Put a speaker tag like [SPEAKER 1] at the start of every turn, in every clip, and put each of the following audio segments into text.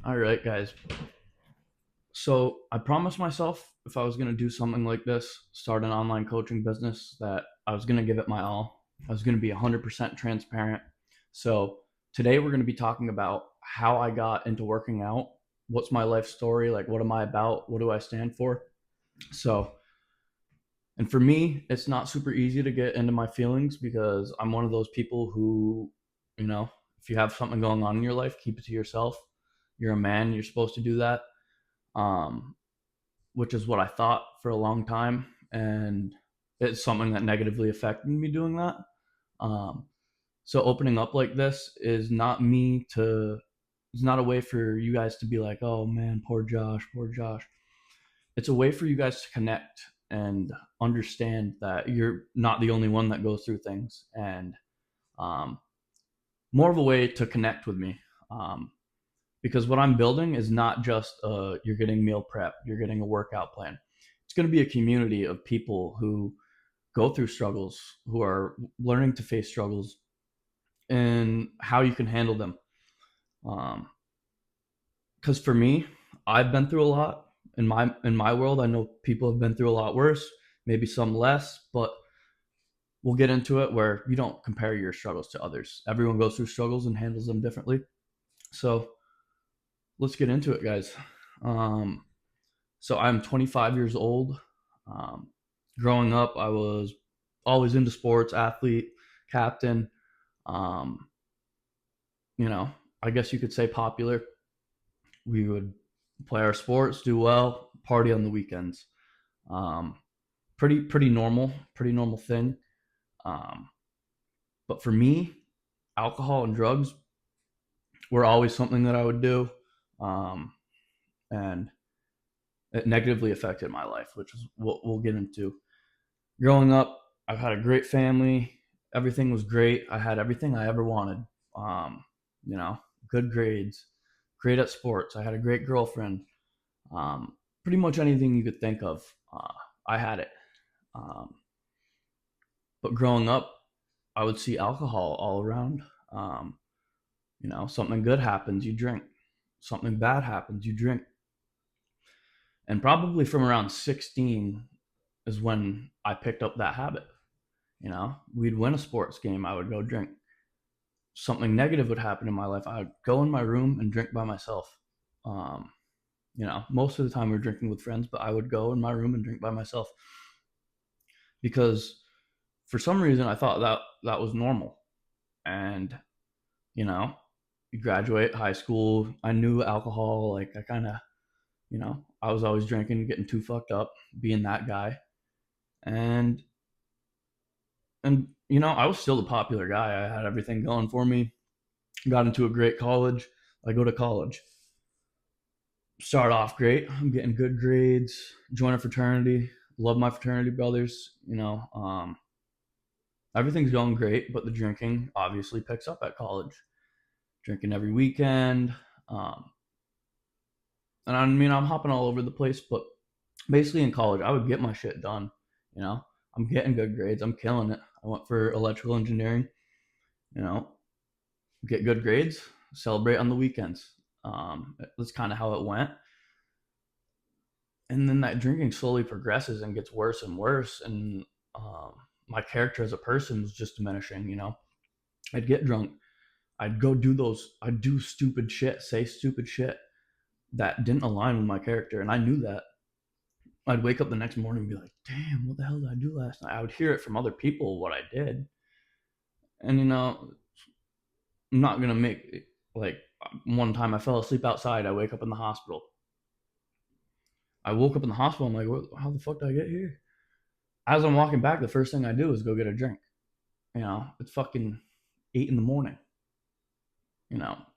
[SPEAKER 1] All right, guys. So I promised myself if I was going to do something like this, start an online coaching business, that I was going to give it my all. I was going to be 100% transparent. So today we're going to be talking about how I got into working out. What's my life story? Like, what am I about? What do I stand for? So, and for me, it's not super easy to get into my feelings because I'm one of those people who, you know, if you have something going on in your life, keep it to yourself. You're a man, you're supposed to do that. Um, which is what I thought for a long time, and it's something that negatively affected me doing that. Um, so opening up like this is not me to. It's not a way for you guys to be like, "Oh man, poor Josh, poor Josh." It's a way for you guys to connect and understand that you're not the only one that goes through things, and um, more of a way to connect with me. Um, because what I'm building is not just you're getting meal prep, you're getting a workout plan. It's going to be a community of people who go through struggles, who are learning to face struggles, and how you can handle them. Because for me, I've been through a lot in my world. I know people have been through a lot worse, maybe some less, but we'll get into it where you don't compare your struggles to others. Everyone goes through struggles and handles them differently. So let's get into it, guys. Um, So I'm 25 years old. Um, Growing up, I was always into sports, athlete, captain. Um, you know, I guess you could say popular. We would play our sports, do well, party on the weekends. Um, pretty normal thing. Um, but for me, alcohol and drugs were always something that I would do, um, and it negatively affected my life, which is what we'll get into. Growing up, I've had a great family. Everything was great. I had everything I ever wanted. Um, you know, good grades, great at sports. I had a great girlfriend. Pretty much anything you could think of, I had it. Um, but growing up, I would see alcohol all around. Um, something good happens, you drink. Something bad happens, you drink. And probably from around 16 is when I picked up that habit. We'd win a sports game, I would go drink. Something negative would happen in my life, I would go in my room and drink by myself. Um, Most of the time we were drinking with friends, but I would go in my room and drink by myself because for some reason I thought that was normal. And you know, you graduate high school, I knew alcohol. Like I kind of, I was always drinking, getting too fucked up, being that guy. And I was still the popular guy. I had everything going for me. Got into a great college. I go to college, start off great. I'm getting good grades, join a fraternity, love my fraternity brothers. Everything's going great, but the drinking obviously picks up at college. Drinking every weekend. Um, and I mean, I'm hopping all over the place, but basically in college, I would get my shit done. You know, I'm getting good grades. I'm killing it. I went for electrical engineering. You know, get good grades, celebrate on the weekends. That's kind of how it went. And then that drinking slowly progresses and gets worse and worse. And um, my character as a person was just diminishing. I'd get drunk. I'd do stupid shit, say stupid shit that didn't align with my character. And I knew that. I'd wake up the next morning and be like, damn, what the hell did I do last night? I would hear it from other people what I did. And, I'm not going to make it, like, one time I fell asleep outside. I wake up in the hospital. I woke up in the hospital. I'm like, how the fuck did I get here? As I'm walking back, the first thing I do is go get a drink. It's fucking 8 in the morning.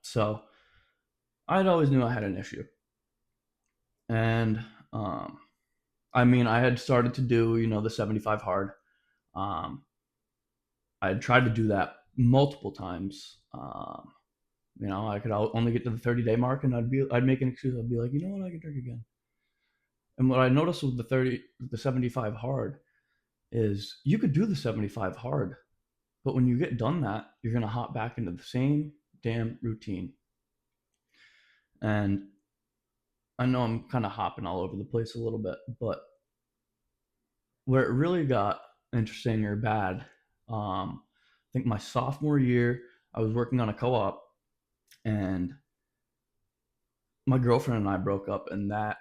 [SPEAKER 1] So I'd always knew I had an issue, and I mean, I had started to do the 75 hard. Um, I had tried to do that multiple times. I could only get to the 30-day mark, and I'd make an excuse. I'd be like, you know what, I can drink again. And what I noticed with the 75 hard is you could do the 75 hard, but when you get done that, you're gonna hop back into the same damn routine. And I know I'm kind of hopping all over the place a little bit, but where it really got interesting or bad, I think my sophomore year, I was working on a co-op, and my girlfriend and I broke up, and that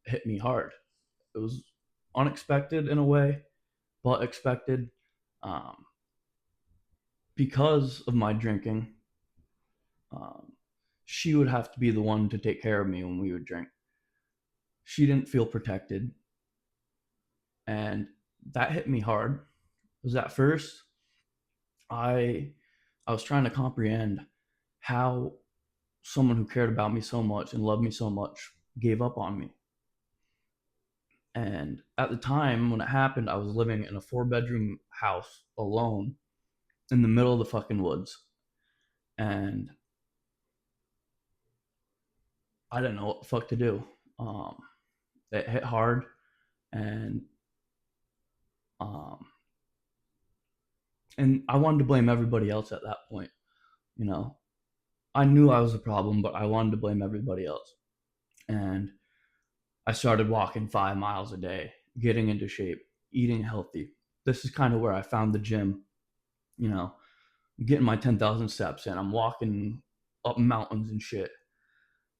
[SPEAKER 1] hit me hard. It was unexpected in a way, but expected. Um, because of my drinking, um, she would have to be the one to take care of me when we would drink. She didn't feel protected, and that hit me hard. Because at first, I I was trying to comprehend how someone who cared about me so much and loved me so much gave up on me. And at the time when it happened, I was living in a 4 bedroom house alone in the middle of the fucking woods. And I didn't know what the fuck to do. Um, it hit hard, and um, I wanted to blame everybody else at that point. You know, I knew I was a problem, but I wanted to blame everybody else. And I started walking 5 miles a day, getting into shape, eating healthy. This is kind of where I found the gym. You know, getting my 10,000 steps in. I'm walking up mountains and shit,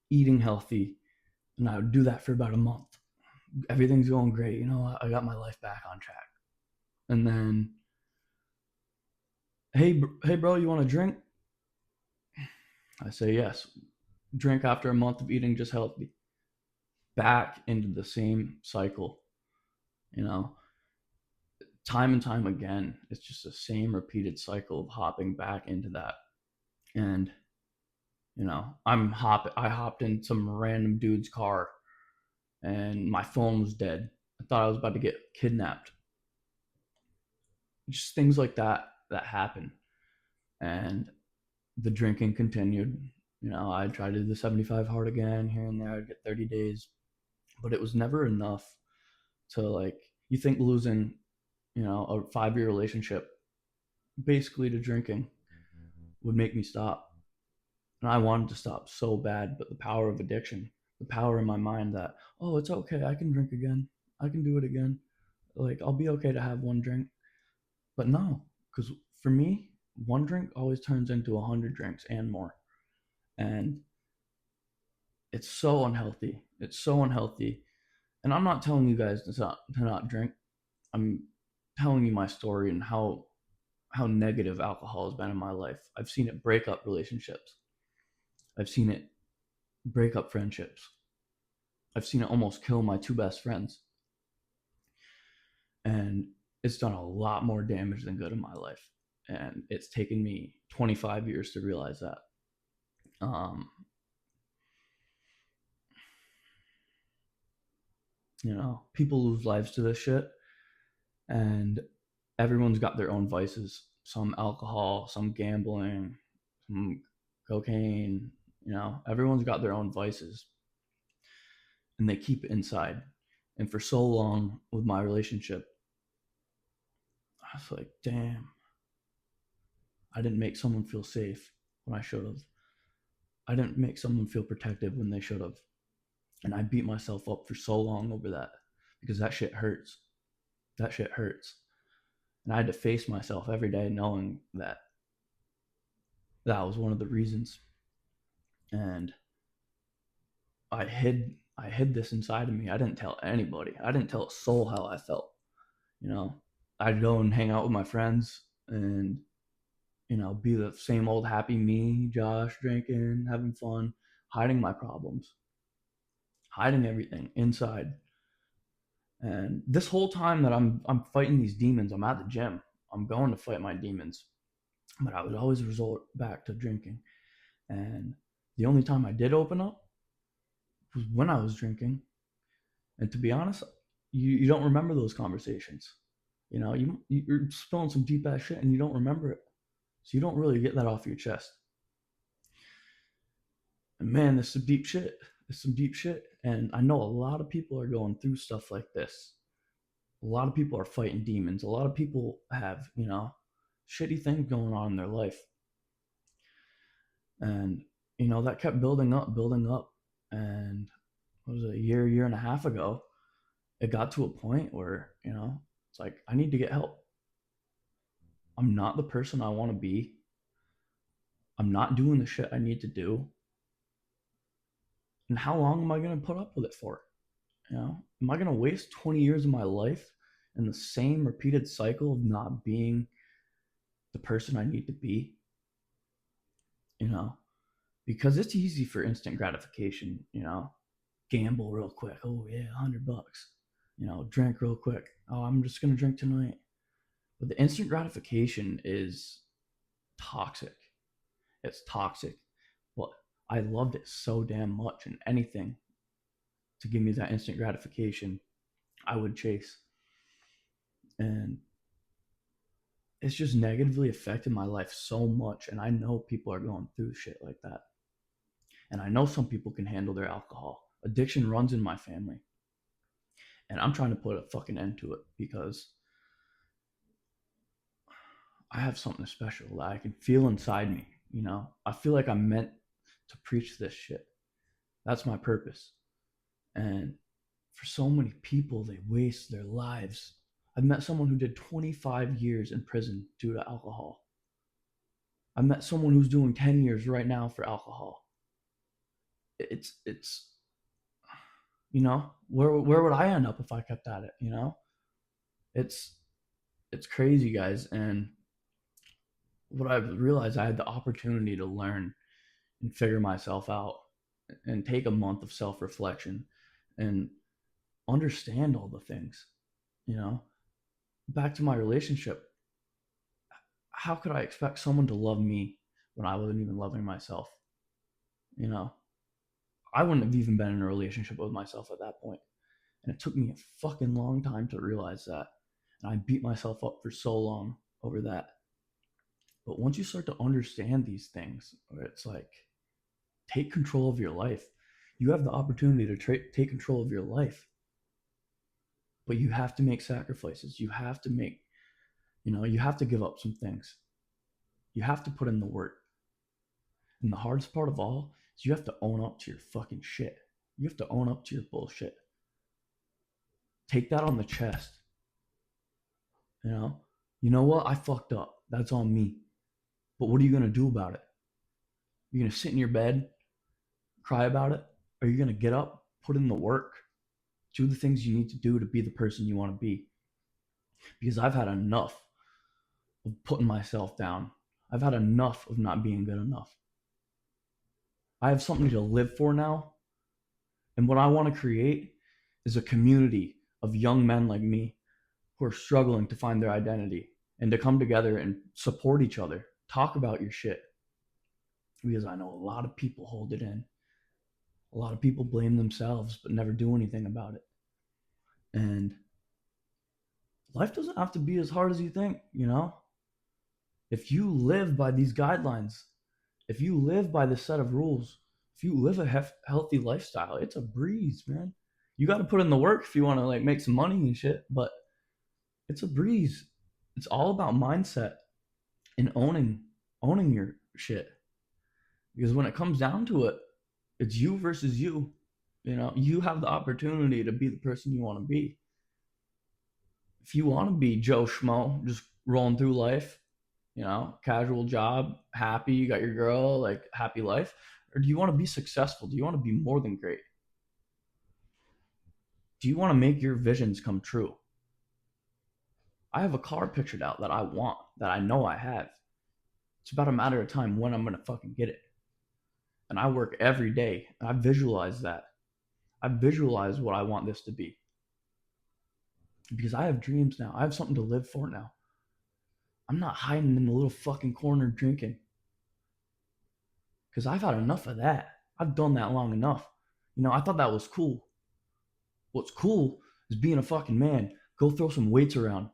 [SPEAKER 1] eating healthy, and I would do that for about a month. Everything's going great. I got my life back on track. And then, hey, bro, you want a drink? I say yes. Drink after a month of eating just healthy. Back into the same cycle. You know, time and time again, it's just the same repeated cycle of hopping back into that. And I hopped in some random dude's car, and my phone was dead. I thought I was about to get kidnapped. Just things like that happen. And the drinking continued. I tried to do the 75 hard again here and there. I'd get 30 days, but it was never enough to, like, you think losing, a 5-year relationship basically to drinking would make me stop. And I wanted to stop so bad, but the power of addiction, the power in my mind that, oh, it's okay, I can drink again. I can do it again. Like, I'll be okay to have one drink. But no, because for me, one drink always turns into 100 drinks and more. And it's so unhealthy. It's so unhealthy. And I'm not telling you guys to not drink. I'm telling you my story and how negative alcohol has been in my life. I've seen it break up relationships. I've seen it break up friendships. I've seen it almost kill my two best friends. And it's done a lot more damage than good in my life. And it's taken me 25 years to realize that. Um, People lose lives to this shit, and everyone's got their own vices. Some alcohol, some gambling, some cocaine. Everyone's got their own vices, and they keep it inside. And for so long with my relationship, I was like, damn, I didn't make someone feel safe when I should have. I didn't make someone feel protected when they should have. And I beat myself up for so long over that because that shit hurts. That shit hurts. And I had to face myself every day knowing that that was one of the reasons. And I hid this inside of me. I didn't tell anybody. I didn't tell a soul how I felt. You know, I'd go and hang out with my friends and be the same old happy me, Josh, drinking, having fun, hiding my problems, hiding everything inside. And this whole time that I'm fighting these demons, I'm at the gym. I'm going to fight my demons, but I would always resort back to drinking. And the only time I did open up was when I was drinking. And to be honest, you don't remember those conversations. You're spilling some deep ass shit and you don't remember it, so you don't really get that off your chest. And man, this is some deep shit. This is some deep shit, and I know a lot of people are going through stuff like this. A lot of people are fighting demons. A lot of people have shitty things going on in their life, and that kept building up, building up. And what was it, a year and a half ago, it got to a point where, it's like, I need to get help. I'm not the person I want to be. I'm not doing the shit I need to do. And how long am I going to put up with it for? Am I going to waste 20 years of my life in the same repeated cycle of not being the person I need to be? You know, because it's easy for instant gratification, gamble real quick. Oh, yeah, $100. Drink real quick. Oh, I'm just going to drink tonight. But the instant gratification is toxic. It's toxic. But I loved it so damn much, and anything to give me that instant gratification, I would chase. And it's just negatively affected my life so much. And I know people are going through shit like that. And I know some people can handle their alcohol. Addiction runs in my family. And I'm trying to put a fucking end to it because I have something special that I can feel inside me. I feel like I'm meant to preach this shit. That's my purpose. And for so many people, they waste their lives. I've met someone who did 25 years in prison due to alcohol. I met someone who's doing 10 years right now for alcohol. It's where would I end up if I kept at it? It's it's crazy, guys. And what I've realized, I had the opportunity to learn and figure myself out and take a month of self-reflection and understand all the things, you know. Back to my relationship, how could I expect someone to love me when I wasn't even loving myself? You know, I wouldn't have even been in a relationship with myself at that point. And it took me a fucking long time to realize that. And I beat myself up for so long over that. But once you start to understand these things, it's like, take control of your life. You have the opportunity to take control of your life, but you have to make sacrifices. You have to give up some things. You have to put in the work. And the hardest part of all is you have to own up to your fucking shit. You have to own up to your bullshit. Take that on the chest. You know what? I fucked up. That's on me. But what are you going to do about it? You're going to sit in your bed, cry about it? Or are you going to get up, put in the work, do the things you need to do to be the person you want to be? Because I've had enough of putting myself down. I've had enough of not being good enough. I have something to live for now. And what I want to create is a community of young men like me who are struggling to find their identity and to come together and support each other. Talk about your shit. Because I know a lot of people hold it in. A lot of people blame themselves but never do anything about it. And life doesn't have to be as hard as you think. If you live by these guidelines, if you live by this set of rules, if you live a healthy lifestyle, it's a breeze, man. You got to put in the work if you want to like make some money and shit, but it's a breeze. It's all about mindset and owning your shit. Because when it comes down to it, it's you versus you. You have the opportunity to be the person you want to be. If you want to be Joe Schmo, just rolling through life, casual job, happy, you got your girl, like happy life, or do you want to be successful? Do you want to be more than great? Do you want to make your visions come true? I have a car pictured out that I want, that I know I have. It's about a matter of time when I'm going to fucking get it. And I work every day. And I visualize that. I visualize what I want this to be. Because I have dreams now. I have something to live for now. I'm not hiding in the little fucking corner drinking. Because I've had enough of that. I've done that long enough. I thought that was cool. What's cool is being a fucking man. Go throw some weights around.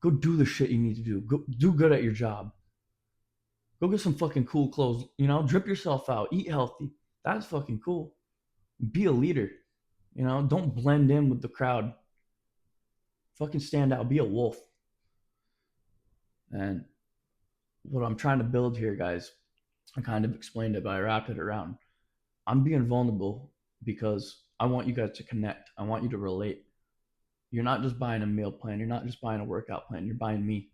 [SPEAKER 1] Go do the shit you need to do. Go do good at your job. Go get some fucking cool clothes. Drip yourself out. Eat healthy. That's fucking cool. Be a leader. Don't blend in with the crowd. Fucking stand out. Be a wolf. And what I'm trying to build here, guys, I kind of explained it, but I wrapped it around. I'm being vulnerable because I want you guys to connect. I want you to relate. You're not just buying a meal plan. You're not just buying a workout plan. You're buying me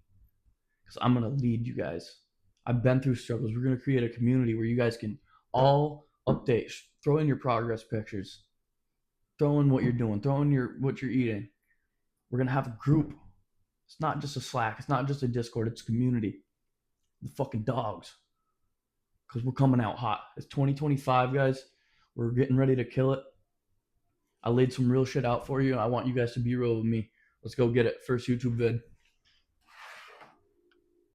[SPEAKER 1] because I'm going to lead you guys. I've been through struggles. We're going to create a community where you guys can all update, throw in your progress pictures, throw in what you're doing, throw in what you're eating. We're going to have a group. It's not just a Slack. It's not just a Discord. It's a community. The fucking dogs. Because we're coming out hot. It's 2025, guys. We're getting ready to kill it. I laid some real shit out for you. I want you guys to be real with me. Let's go get it. First YouTube vid.